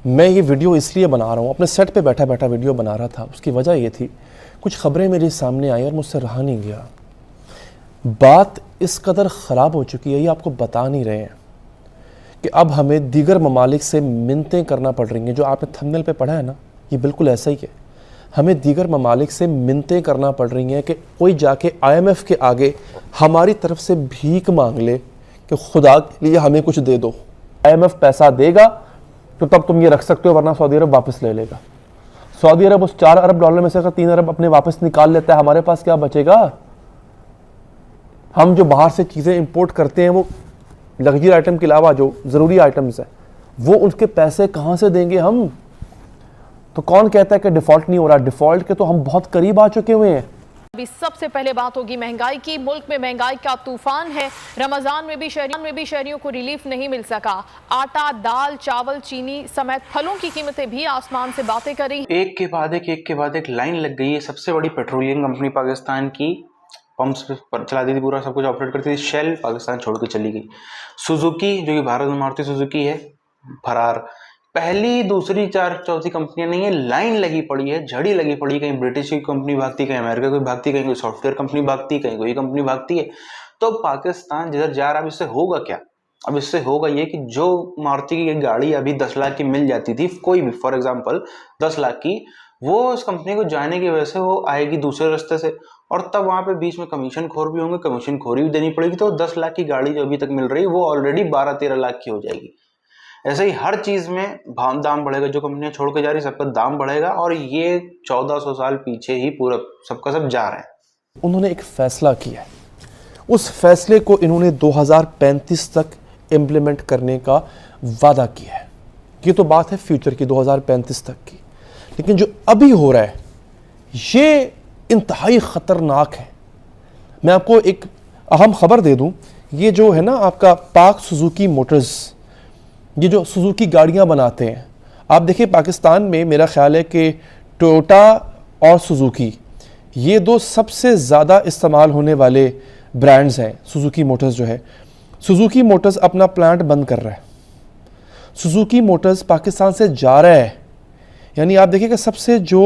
मैं ये वीडियो इसलिए बना रहा हूँ, अपने सेट पे बैठा बैठा वीडियो बना रहा था। उसकी वजह ये थी, कुछ खबरें मेरे सामने आई और मुझसे रहा नहीं गया। बात इस कदर ख़राब हो चुकी है, ये आपको बता नहीं रहे हैं कि अब हमें दीगर ममालिक से मिन्नतें करना पड़ रही हैं। जो आपने थंबनेल पे पढ़ा है ना, ये बिल्कुल ऐसा ही है। हमें दीगर ममालिक से मिन्नतें करना पड़ रही हैं कि कोई जाके IMF के आगे हमारी तरफ से भीख मांग ले कि खुदा के लिए हमें कुछ दे दो। IMF पैसा देगा तो तब तुम ये रख सकते हो, वरना सऊदी अरब वापस ले लेगा। सऊदी अरब उस 4 अरब डॉलर में से अगर 3 अरब अपने वापस निकाल लेता है, हमारे पास क्या बचेगा? हम जो बाहर से चीज़ें इंपोर्ट करते हैं, वो लग्जरी आइटम के अलावा जो ज़रूरी आइटम्स है, वो उनके पैसे कहाँ से देंगे हम? तो कौन कहता है कि डिफ़ॉल्ट नहीं हो रहा? डिफ़ॉल्ट के तो हम बहुत करीब आ चुके हुए हैं। अभी सबसे पहले बात होगी महंगाई की। मुल्क में महंगाई का तूफान है। रमजान में भी शहरियों को रिलीफ नहीं मिल सका। आटा, दाल, चावल, चीनी समेत फलों की कीमतें भी आसमान से बातें कर रही। एक के बाद एक लाइन लग गई है। सबसे बड़ी पेट्रोलियम कंपनी पाकिस्तान की पंप्स पर चलाती थी, पूरा सब कुछ ऑपरेट करती थी। शेल पाकिस्तान छोड़ के चली गई। सुजुकी, जो कि भारत में मारुति सुजुकी है, फरार। पहली, दूसरी, चौथी कंपनियां नहीं है, लाइन लगी पड़ी है, झड़ी लगी पड़ी है। कहीं ब्रिटिश की कंपनी भागती, कहीं अमेरिका की भागती, कहीं कोई सॉफ्टवेयर कंपनी भागती, कहीं कोई कंपनी भागती है। तो पाकिस्तान जिधर जा रहा है, अब इससे होगा क्या? अब इससे होगा ये कि जो मारुति की गाड़ी अभी 10 लाख की मिल जाती थी, कोई भी फॉर एग्जाम्पल 10 लाख की, वो उस कंपनी को जाने की वजह से वो आएगी दूसरे रास्ते से, और तब वहां पे बीच में कमीशन खोर भी होंगे, कमीशन खोरी भी देनी पड़ेगी। तो 10 लाख की गाड़ी जो अभी तक मिल रही है, वो ऑलरेडी 12-13 लाख की हो जाएगी। ऐसे ही हर चीज में दाम बढ़ेगा। जो कंपनियां छोड़ के जा रही, सबका दाम बढ़ेगा, और ये 1400 साल पीछे ही पूरा सबका सब जा रहा है। उन्होंने एक फैसला किया है, उस फैसले को इन्होंने 2035 तक इम्प्लीमेंट करने का वादा किया है। ये तो बात है फ्यूचर की, 2035 तक की। लेकिन जो अभी हो रहा है, ये इंतहाई ख़तरनाक है। मैं आपको एक अहम खबर दे दूं, ये जो है ना आपका पाक सुजुकी मोटर्स, ये जो सुजुकी गाड़ियां बनाते हैं, आप देखिए पाकिस्तान में मेरा ख्याल है कि टोयोटा और सुजुकी, ये दो सबसे ज़्यादा इस्तेमाल होने वाले ब्रांड्स हैं। सुजुकी मोटर्स जो है, सुजुकी मोटर्स अपना प्लांट बंद कर रहा है। सुजुकी मोटर्स पाकिस्तान से जा रहा है। यानी आप देखिए कि सबसे जो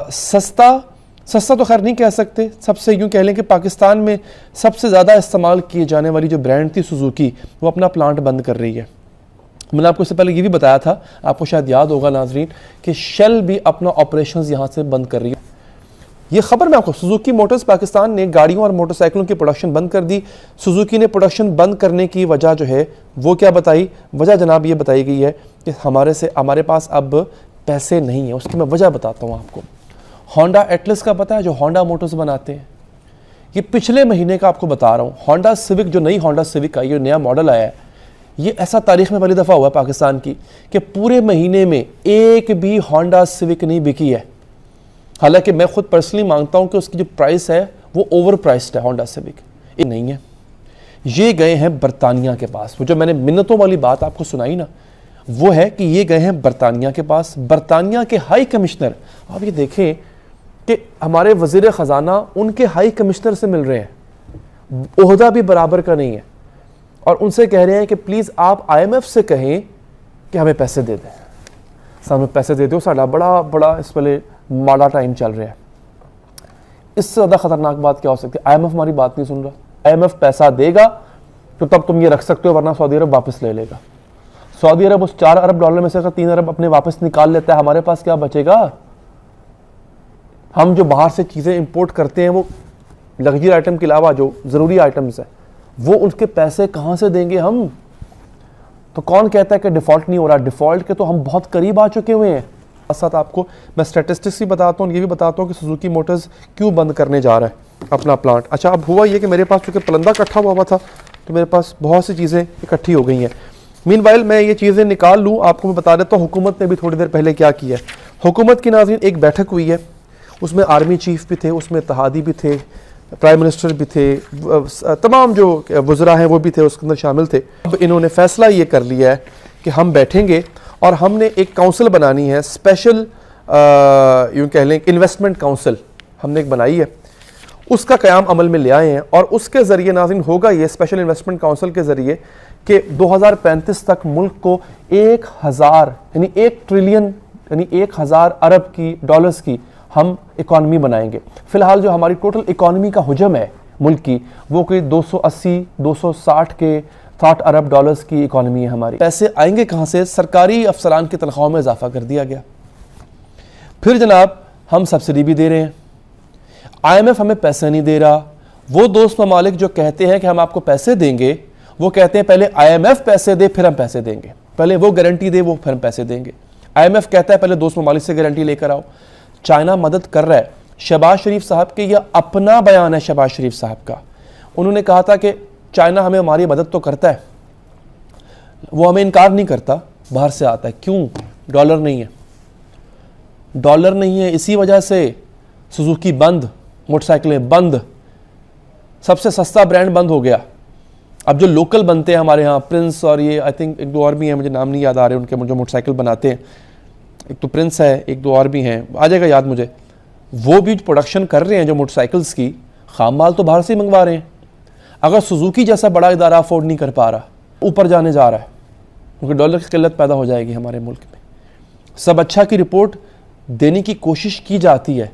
सस्ता तो खैर नहीं कह सकते, सबसे यूँ कह लें कि पाकिस्तान में सबसे ज़्यादा इस्तेमाल किए जाने वाली जो ब्रांड थी सुजुकी, वो अपना प्लांट बंद कर रही है। मैंने आपको इससे पहले ये भी बताया था, आपको शायद याद होगा नाजरीन, कि शेल भी अपना ऑपरेशंस यहाँ से बंद कर रही है। ये खबर मैं आपको, सुजुकी मोटर्स पाकिस्तान ने गाड़ियों और मोटरसाइकिलों की प्रोडक्शन बंद कर दी। सुजुकी ने प्रोडक्शन बंद करने की वजह जो है वो क्या बताई? वजह जनाब ये बताई गई है कि हमारे पास अब पैसे नहीं है। उसकी मैं वजह बताता हूँ आपको। होंडा एटलस का पता है, जो होंडा मोटर्स बनाते हैं, ये पिछले महीने का आपको बता रहा हूँ। होंडा सिविक, जो नई होंडा सिविक का ये नया मॉडल आया है, ये ऐसा तारीख में पहली दफ़ा हुआ है पाकिस्तान की कि पूरे महीने में एक भी होंडा सिविक नहीं बिकी है। हालांकि मैं खुद पर्सनली मांगता हूं कि उसकी जो प्राइस है वो ओवर प्राइस्ड है। होंडा सिविक ये नहीं है। ये गए हैं बरतानिया के पास। वो जो मैंने मिन्नतों वाली बात आपको सुनाई ना, वो है कि ये गए हैं बरतानिया के पास। बरतानिया के हाई कमिश्नर, आप ये देखें कि हमारे वज़ीर ख़जाना उनके हाई कमिश्नर से मिल रहे हैं। ओहदा भी बराबर का नहीं है, और उनसे कह रहे हैं कि प्लीज़ आप IMF से कहें कि हमें पैसे दे दें, हमें पैसे दे दो, साड़ा बड़ा इस वाले माड़ा टाइम चल रहा है। इससे ज़्यादा ख़तरनाक बात क्या हो सकती है? IMF हमारी बात नहीं सुन रहा। IMF पैसा देगा तो तब तुम ये रख सकते हो, वरना सऊदी अरब वापस ले लेगा। सऊदी अरब उस 4 अरब डॉलर में से अगर 3 अरब अपने वापस निकाल लेता है, हमारे पास क्या बचेगा? हम जो बाहर से चीज़ें इंपोर्ट करते हैं, वो लग्जरी आइटम के अलावा जो ज़रूरी आइटम्स है, वो उनके पैसे कहाँ से देंगे हम? तो कौन कहता है कि डिफ़ॉल्ट नहीं हो रहा? डिफ़ॉल्ट के तो हम बहुत करीब आ चुके हुए हैं। साथ आपको मैं स्टैटिस्टिक्स भी बताता हूँ, ये भी बताता हूँ कि सुजुकी मोटर्स क्यों बंद करने जा रहा है अपना प्लांट। अच्छा, अब हुआ ये कि मेरे पास चूँकि पलंदा इकट्ठा हुआ था, तो मेरे पास बहुत सी चीज़ें इकट्ठी हो गई हैं। मीनवाइल मैं ये चीज़ें निकाल लूँ, आपको मैं बता देता हूँ हुकूमत ने भी थोड़ी देर पहले क्या किया है। हुकूमत की नाज़रीन एक बैठक हुई है, उसमें आर्मी चीफ भी थे, उसमें इत्तेहादी भी थे, प्राइम मिनिस्टर भी थे, तमाम जो वज़रा हैं वो भी थे, उसके अंदर शामिल थे। अब इन्होंने फ़ैसला ये कर लिया है कि हम बैठेंगे और हमने एक काउंसिल बनानी है, स्पेशल यूँ कह लें इन्वेस्टमेंट काउंसिल हमने एक बनाई है, उसका क़याम अमल में ले आए हैं। और उसके ज़रिए नाज़रीन होगा ये, स्पेशल इन्वेस्टमेंट काउंसिल के ज़रिए, कि 2035 तक मुल्क को 1000 यानी 1 ट्रिलियन यानी 1000 अरब की डॉलर्स की हम इकॉनमी बनाएंगे। फिलहाल जो हमारी टोटल इकॉनमी का हुजम है मुल्क की, वो कोई 280-260 अरब डॉलर्स की इकॉनमी है हमारी। पैसे आएंगे कहाँ से? सरकारी अफसरान की तनख्वाहों में इजाफा कर दिया गया। फिर जनाब हम सब्सिडी भी दे रहे हैं, IMF हमें पैसे नहीं दे रहा। वो दोस्त ममालिक जो कहते हैं कि हम आपको पैसे देंगे, वो कहते हैं पहले IMF पैसे दे फिर हम पैसे देंगे, पहले वो गारंटी दे वो फिर हम पैसे देंगे। IMF कहता है पहले दोस्त ममालिक से गारंटी लेकर आओ। चाइना मदद कर रहा है। शहबाज शरीफ साहब के यह अपना बयान है, शहबाज शरीफ साहब का। उन्होंने कहा था कि चाइना हमें हमारी मदद तो करता है, वो हमें इनकार नहीं करता, बाहर से आता है। क्यों? डॉलर नहीं है, डॉलर नहीं है, इसी वजह से सुजुकी बंद, मोटरसाइकिलें बंद, सबसे सस्ता ब्रांड बंद हो गया। अब जो लोकल बनते हैं हमारे यहाँ, प्रिंस और ये आई थिंक एक दो और भी हैं, मुझे नाम नहीं याद आ रहे उनके, जो मोटरसाइकिल बनाते हैं, एक तो प्रिंस है, एक दो और भी हैं, आ जाएगा याद मुझे। वो भी प्रोडक्शन कर रहे हैं जो मोटरसाइकिल्स की, खाम माल तो बाहर से ही मंगवा रहे हैं। अगर सुजुकी जैसा बड़ा इदारा अफोर्ड नहीं कर पा रहा, ऊपर जाने जा रहा है, क्योंकि डॉलर की किल्लत पैदा हो जाएगी हमारे मुल्क में। सब अच्छा की रिपोर्ट देने की कोशिश की जाती है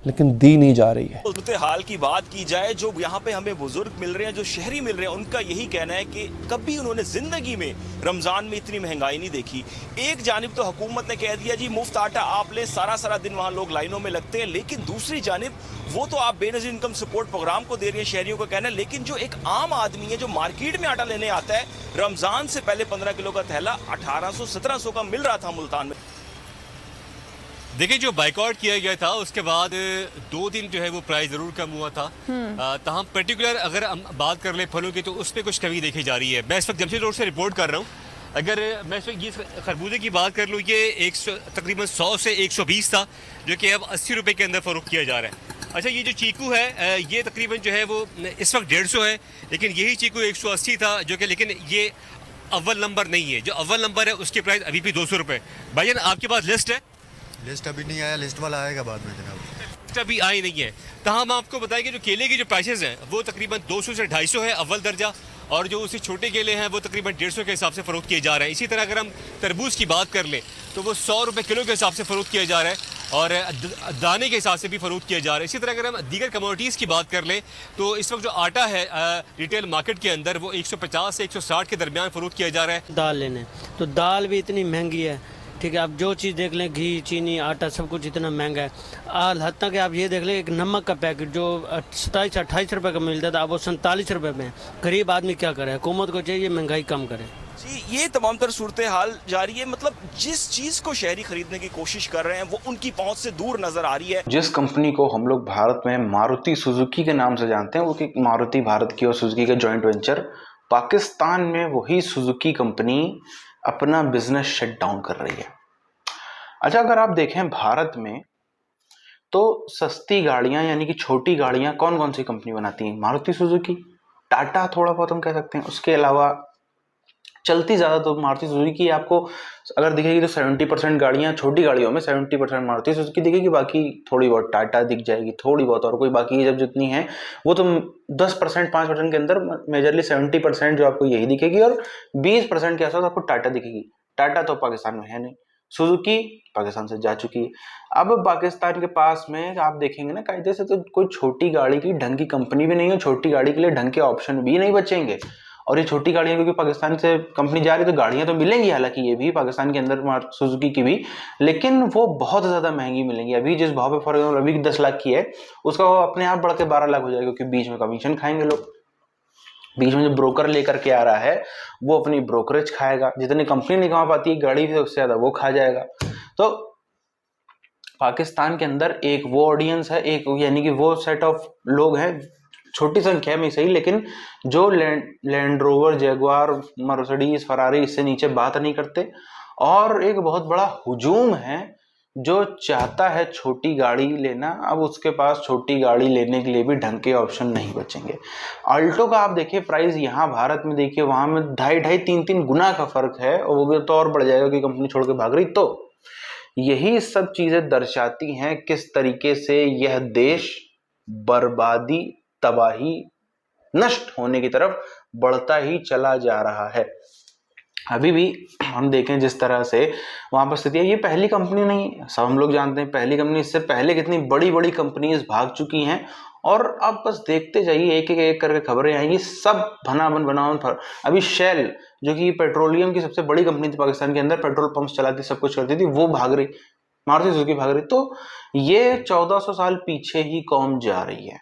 लेकिन दी नहीं जा रही है। सूरत हाल की बात की जाए, जो यहाँ पे हमें बुजुर्ग मिल रहे हैं, जो शहरी मिल रहे हैं, उनका यही कहना है कि कभी उन्होंने जिंदगी में रमजान में इतनी महंगाई नहीं देखी। एक जानिब तो हुकूमत ने कह दिया जी मुफ्त आटा आप ले, सारा सारा दिन वहाँ लोग लाइनों में लगते हैं, लेकिन दूसरी जानिब वो तो आप बेनजीर इनकम सपोर्ट प्रोग्राम को दे रही है, शहरियों का कहना है। लेकिन जो एक आम आदमी है जो मार्केट में आटा लेने आता है, रमजान से पहले 15 किलो का थैला 1800-1700 का मिल रहा था मुल्तान में। देखिए, जो बाइकआउट किया गया था उसके बाद 2 दिन जो है वो प्राइस जरूर कम हुआ था। ताहम पर्टिकुलर अगर हम बात कर ले फलों की, तो उस पर कुछ कमी देखी जा रही है। मैं इस वक्त जमशेद रोड से रिपोर्ट कर रहा हूँ। अगर मैं इस वक्त ये खरबूजे की बात कर लूँ, ये तकरीबन 100 से 120 था, जो कि अब 80 रुपये के अंदर फ़रोख्त किया जा रहा है। अच्छा, ये जो चीकू है ये तकरीबन जो है वो इस वक्त 150 है, लेकिन यही चीकू 180 था, जो कि लेकिन ये अव्वल नंबर नहीं है। जो अव्वल नंबर है उसकी प्राइस अभी भी 200 रुपये। भाईजान आपके पास लिस्ट है? लिस्ट अभी नहीं आया, लिस्ट वाला आएगा बाद में जनाब। लिस्ट अभी आई नहीं है। तो हम आपको बताएंगे जो केले की जो प्राइसेस हैं वो तकरीबन 200 से 250 है अव्वल दर्जा, और जो उससे छोटे केले हैं वो तकरीबन 150 के हिसाब से फ़रोख्त किए जा रहे हैं। इसी तरह अगर हम तरबूज की बात कर लें तो वो 100 रुपये किलो के हिसाब से फ़रोख्त किया जा रहा है, और दाने के हिसाब से भी फ़रोख्त किया जा रहा है। इसी तरह अगर हम दीगर कमोडिटीज़ की बात कर लें तो इस वक्त जो आटा है रिटेल मार्केट के अंदर वो 150 से 160 के दरमियान फ़रोख्त किया जा रहा है। दाल लेने तो दाल भी इतनी महंगी है, ठीक है। आप जो चीज़ देख लें, घी, चीनी, आटा, सब कुछ इतना महंगा है। हद तक आप ये देख लें, एक नमक का पैकेट जो 27-28 रुपये का मिलता था, अब वो 47 रुपये में। गरीब आदमी क्या करे? हुकूमत को चाहिए महंगाई कम करे। जी, ये तमाम तर सूरत हाल जारी है। मतलब जिस चीज़ को शहरी खरीदने की कोशिश कर रहे हैं वो उनकी पहुंच से दूर नजर आ रही है। जिस कंपनी को हम लोग भारत में मारुति सुजुकी के नाम से जानते हैं, वो कि मारुति भारत की और सुजुकी का जॉइंट वेंचर, पाकिस्तान में वही सुजुकी कंपनी अपना बिजनेस शट डाउन कर रही है। अच्छा, अगर आप देखें भारत में तो सस्ती गाड़ियां यानी कि छोटी गाड़ियां कौन कौन सी कंपनी बनाती है? मारुति सुजुकी, टाटा थोड़ा बहुत हम कह सकते हैं, उसके अलावा चलती ज्यादा तो मारुति सुजुकी। आपको अगर दिखेगी तो 70% गाड़ियां, छोटी गाड़ियों में 70% मारुति सुजुकी दिखेगी, बाकी थोड़ी बहुत टाटा दिख जाएगी, थोड़ी बहुत और कोई, बाकी जब जितनी है वो तो 10% 5% के अंदर मेजरली 70% जो आपको यही दिखेगी, और 20% के आसपास आपको टाटा दिखेगी। टाटा तो पाकिस्तान में है नहीं, सुजुकी पाकिस्तान से जा चुकी है। अब पाकिस्तान के पास में आप देखेंगे ना कायदे से तो कोई छोटी गाड़ी की ढंग की कंपनी भी नहीं है, छोटी गाड़ी के लिए ढंग के ऑप्शन भी नहीं बचेंगे। और ये छोटी गाड़ियां क्योंकि पाकिस्तान से कंपनी जा रही है तो गाड़ियां तो मिलेंगी, हालांकि ये भी पाकिस्तान के अंदर सुजुकी की भी, लेकिन वो बहुत ज्यादा महंगी मिलेंगी। अभी जिस भाव पे फॉर एग्जाम्पल अभी 10 लाख की है, उसका वो अपने आप बढ़ के 12 लाख हो जाएगा, क्योंकि बीच में कमीशन खाएंगे लोग। बीच में जो ब्रोकर लेकर के आ रहा है वो अपनी ब्रोकरेज खाएगा, जितनी कंपनी नहीं कमा पाती है गाड़ी से उससे ज्यादा वो खा जाएगा। तो पाकिस्तान के अंदर एक वो ऑडियंस है, एक यानी कि वो सेट ऑफ लोग हैं, छोटी संख्या में सही, लेकिन जो land rover, Jaguar, Mercedes, Ferrari इससे नीचे बात नहीं करते। और एक बहुत बड़ा हुजूम है जो चाहता है छोटी गाड़ी लेना, अब उसके पास छोटी गाड़ी लेने के लिए भी ढंग के ऑप्शन नहीं बचेंगे। अल्टो का आप देखिए प्राइस यहाँ भारत में देखिए, वहां में 2.5-3 गुना का फर्क है, और वो भी तो और बढ़ जाएगा कि कंपनी छोड़ के भाग रही। तो यही सब चीजें दर्शाती हैं किस तरीके से यह देश बर्बादी, तबाही, नष्ट होने की तरफ बढ़ता ही चला जा रहा है। अभी भी हम देखें जिस तरह से वहां पर स्थिति है, ये पहली कंपनी नहीं, सब हम लोग जानते हैं पहली कंपनी, इससे पहले कितनी बड़ी बड़ी कंपनीज भाग चुकी हैं और अब बस देखते जाइए, एक करके खबरें आएंगी, सब बनावन। अभी शेल जो कि पेट्रोलियम की सबसे बड़ी कंपनी थी पाकिस्तान के अंदर, पेट्रोल पंप्स चलाती सब कुछ करती थी, वो भाग रही, मारुति सुजुकी भाग रही। तो ये 1400 साल पीछे ही कौम जा रही है।